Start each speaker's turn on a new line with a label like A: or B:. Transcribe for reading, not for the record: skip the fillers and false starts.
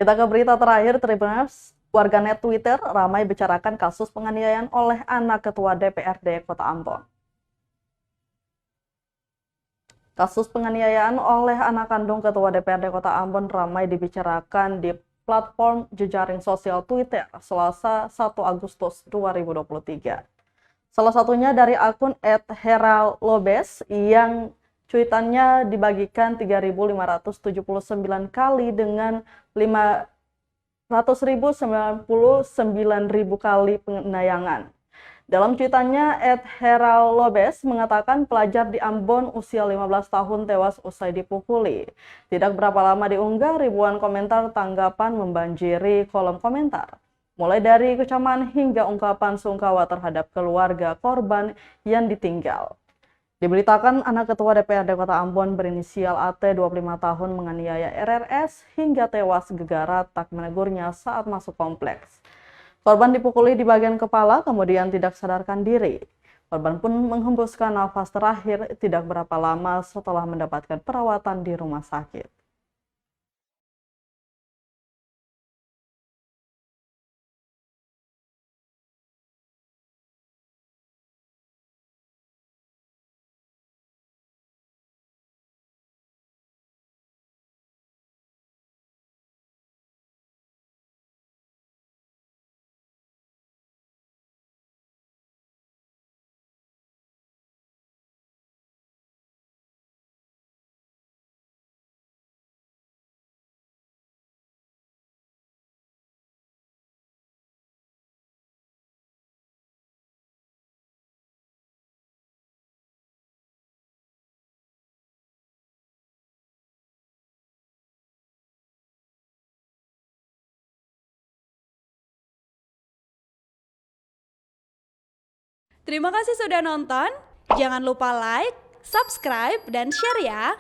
A: Kita ke berita terakhir, Tribuners. Warganet Twitter ramai bicarakan kasus penganiayaan oleh anak Ketua DPRD Kota Ambon. Kasus penganiayaan oleh anak kandung Ketua DPRD Kota Ambon ramai dibicarakan di platform jejaring sosial Twitter Selasa 1 Agustus 2023. Salah satunya dari akun @heralobes yang cuitannya dibagikan 3.579 kali dengan 500.099.000 kali penayangan. Dalam cuitannya, @heralobes mengatakan pelajar di Ambon usia 15 tahun tewas usai dipukuli. Tidak berapa lama diunggah, ribuan komentar tanggapan membanjiri kolom komentar. Mulai dari kecaman hingga ungkapan sungkawa terhadap keluarga korban yang ditinggal. Diberitakan anak Ketua DPRD Kota Ambon berinisial AT 25 tahun menganiaya RRS hingga tewas gegara tak menegurnya saat masuk kompleks. Korban dipukuli di bagian kepala kemudian tidak sadarkan diri. Korban pun menghembuskan nafas terakhir tidak berapa lama setelah mendapatkan perawatan di rumah sakit.
B: Terima kasih sudah nonton. Jangan lupa like, subscribe, dan share ya.